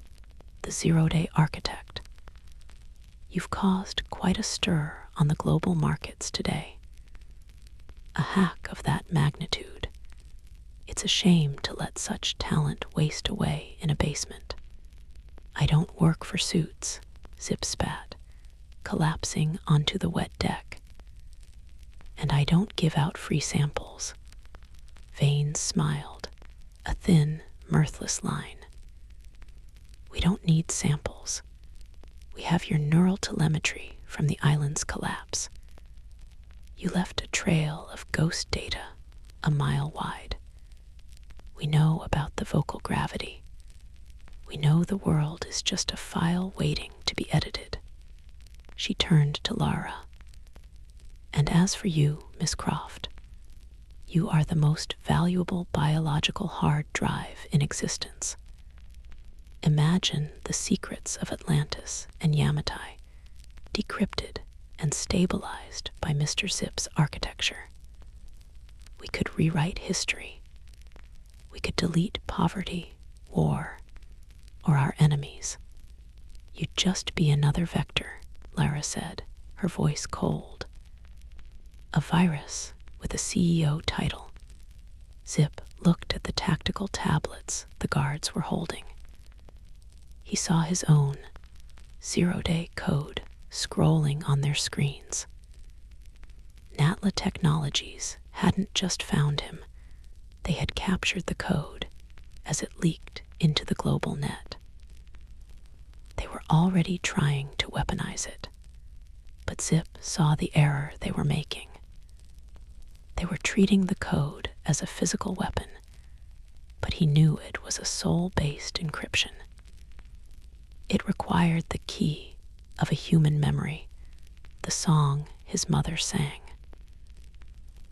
the 0 day architect. You've caused quite a stir on the global markets today. A hack of that magnitude. It's a shame to let such talent waste away in a basement. I don't work for suits, Zip spat, collapsing onto the wet deck. And I don't give out free samples. Vane smiled, a thin, mirthless line. We don't need samples. We have your neural telemetry from the island's collapse. You left a trail of ghost data a mile wide. We know about the vocal gravity. We know the world is just a file waiting to be edited. She turned to Lara. And as for you, Miss Croft, you are the most valuable biological hard drive in existence. Imagine the secrets of Atlantis and Yamatai, decrypted and stabilized by Mr. Zip's architecture. We could rewrite history. We could delete poverty, war, or our enemies. You'd just be another vector, Lara said, her voice cold. A virus with a CEO title. Zip looked at the tactical tablets the guards were holding. He saw his own zero-day code scrolling on their screens. Natla Technologies hadn't just found him, they had captured the code as it leaked into the global net. They were already trying to weaponize it, but Zip saw the error they were making. They were treating the code as a physical weapon, but he knew it was a soul-based encryption. It required the key of a human memory, the song his mother sang.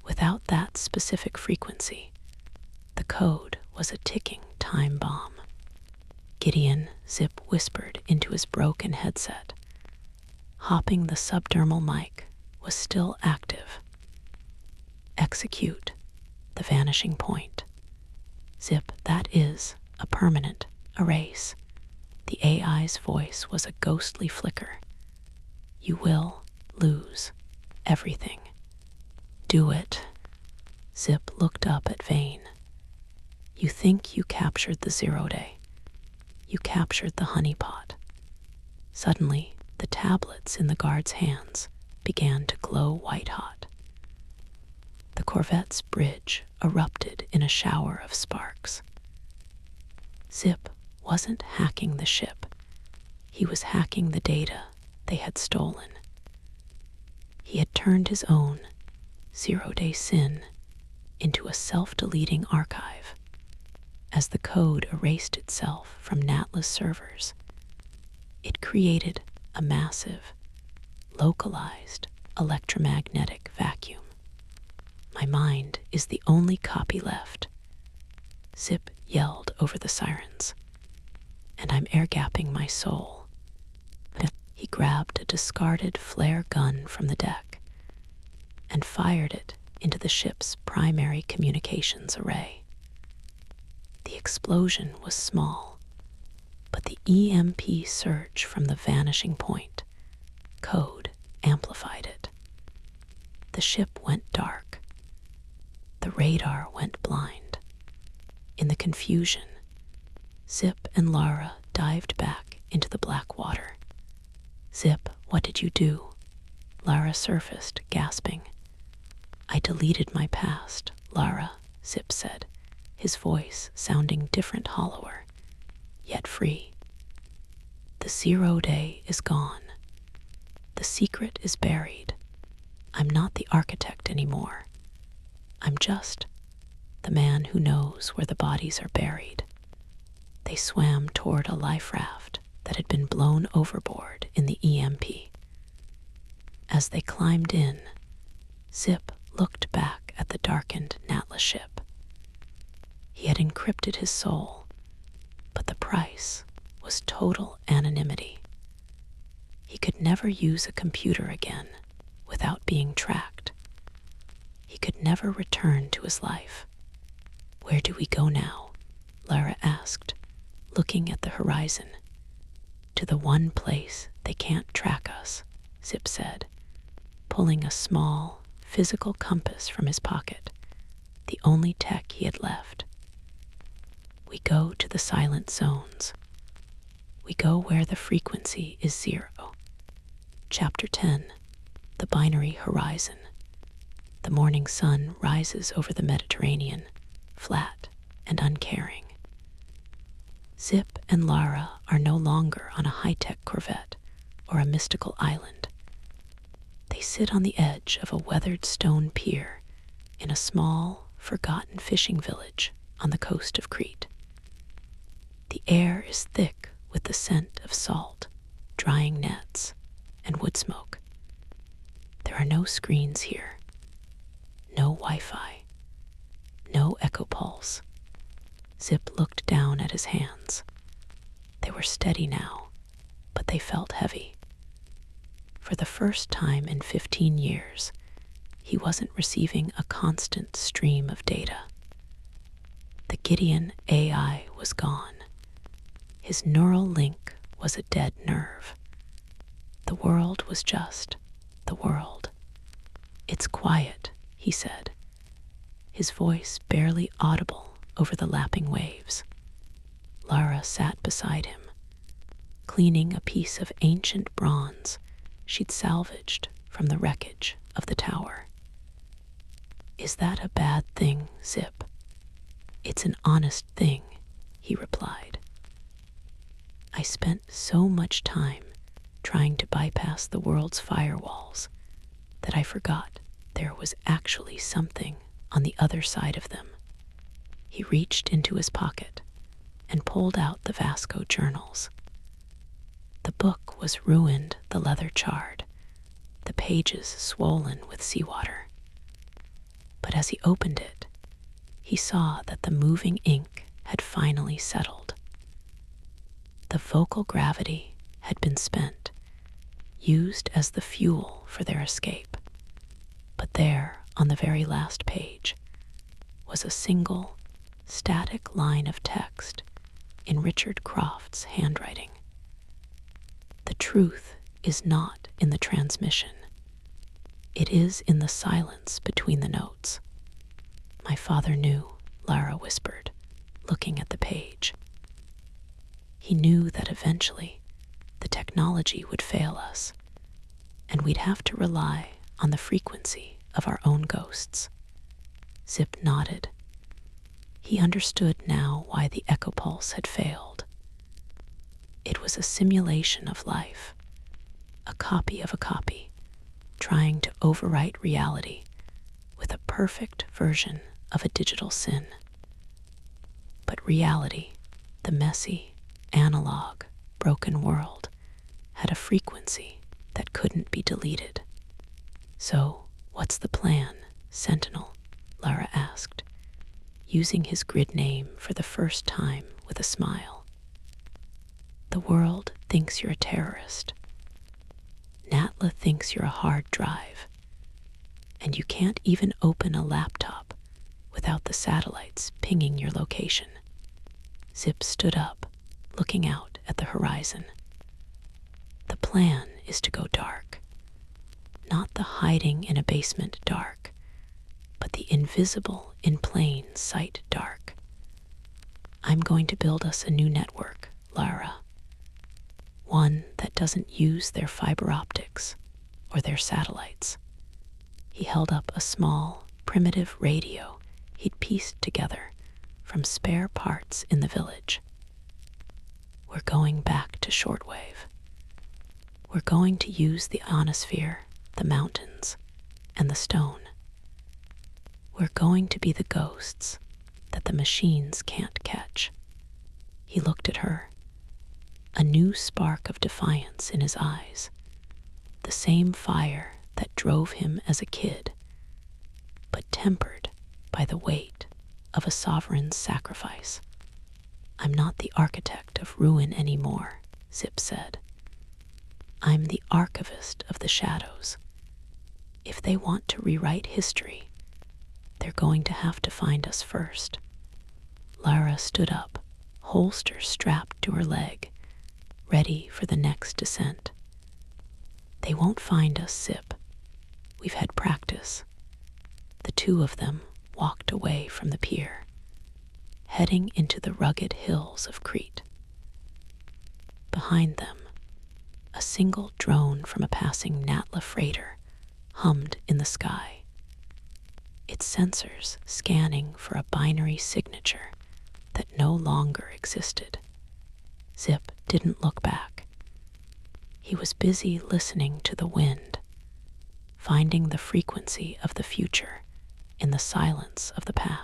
Without that specific frequency, the code was a ticking time bomb. Gideon, Zip whispered into his broken headset. Hopping the subdermal mic was still active. Execute the vanishing point. Zip, that is a permanent erase. The AI's voice was a ghostly flicker. You will lose everything. Do it. Zip looked up at Vane. You think you captured the 0-day. You captured the honeypot. Suddenly, the tablets in the guard's hands began to glow white-hot. The Corvette's bridge erupted in a shower of sparks. Zip wasn't hacking the ship. He was hacking the data they had stolen. He had turned his own 0-day sin into a self-deleting archive. As the code erased itself from Natla's servers, it created a massive, localized electromagnetic vacuum. My mind is the only copy left, Zip yelled over the sirens, and I'm air-gapping my soul. He grabbed a discarded flare gun from the deck and fired it into the ship's primary communications array. The explosion was small, but the EMP surge from the vanishing point code amplified it. The ship went dark. The radar went blind. In the confusion, Zip and Lara dived back into the black water. Zip, what did you do? Lara surfaced, gasping. I deleted my past, Lara, Zip said, his voice sounding different, hollower, yet free. The 0-day is gone. The secret is buried. I'm not the architect anymore. I'm just the man who knows where the bodies are buried. They swam toward a life raft that had been blown overboard in the EMP. As they climbed in, Zip looked back at the darkened Natla ship. He had encrypted his soul, but the price was total anonymity. He could never use a computer again without being tracked. He could never return to his life. Where do we go now? Lara asked, looking at the horizon. To the one place they can't track us, Zip said, pulling a small, physical compass from his pocket, the only tech he had left. We go to the silent zones. We go where the frequency is 0. Chapter 10, The Binary Horizon. The morning sun rises over the Mediterranean, flat and uncaring. Zip and Lara are no longer on a high-tech corvette or a mystical island. They sit on the edge of a weathered stone pier in a small, forgotten fishing village on the coast of Crete. The air is thick with the scent of salt, drying nets, and wood smoke. There are no screens here, no Wi-Fi, no echo pulse. Zip looked down at his hands. They were steady now, but they felt heavy. For the first time in 15 years, he wasn't receiving a constant stream of data. The Gideon AI was gone. His neural link was a dead nerve. The world was just the world. It's quiet, he said, his voice barely audible over the lapping waves. Lara sat beside him, cleaning a piece of ancient bronze she'd salvaged from the wreckage of the tower. "Is that a bad thing, Zip?" "It's an honest thing," he replied. "I spent so much time trying to bypass the world's firewalls that I forgot there was actually something on the other side of them." He reached into his pocket and pulled out the Vasco journals. The book was ruined, the leather charred, the pages swollen with seawater. But as he opened it, he saw that the moving ink had finally settled. The vocal gravity had been spent, used as the fuel for their escape. But there, on the very last page, was a single, static line of text in Richard Croft's handwriting. "The truth is not in the transmission. It is in the silence between the notes." "My father knew," Lara whispered, looking at the page. "He knew that eventually the technology would fail us, and we'd have to rely on the frequency of our own ghosts." Zip nodded. He understood now why the echo pulse had failed. It was a simulation of life, a copy of a copy, trying to overwrite reality with a perfect version of a digital sin. But reality, the messy, analog, broken world, had a frequency that couldn't be deleted. "So, what's the plan, Sentinel?" Lara asked, using his grid name for the first time with a smile. "The world thinks you're a terrorist. Natla thinks you're a hard drive. And you can't even open a laptop without the satellites pinging your location." Zip stood up, looking out at the horizon. "The plan is to go dark. Not the hiding in a basement dark, but the invisible in plain sight dark. I'm going to build us a new network, Lara. One that doesn't use their fiber optics or their satellites." He held up a small, primitive radio he'd pieced together from spare parts in the village. "We're going back to shortwave. We're going to use the ionosphere, the mountains, and the stone. We're going to be the ghosts that the machines can't catch." He looked at her, a new spark of defiance in his eyes, the same fire that drove him as a kid, but tempered by the weight of a sovereign's sacrifice. "I'm not the architect of ruin anymore," Zip said. "I'm the archivist of the shadows. If they want to rewrite history, they're going to have to find us first." Lara stood up, holster strapped to her leg, ready for the next descent. "They won't find us, Zip. We've had practice." The two of them walked away from the pier, heading into the rugged hills of Crete. Behind them, a single drone from a passing Natla freighter hummed in the sky, its sensors scanning for a binary signature that no longer existed. Zip didn't look back. He was busy listening to the wind, finding the frequency of the future in the silence of the past.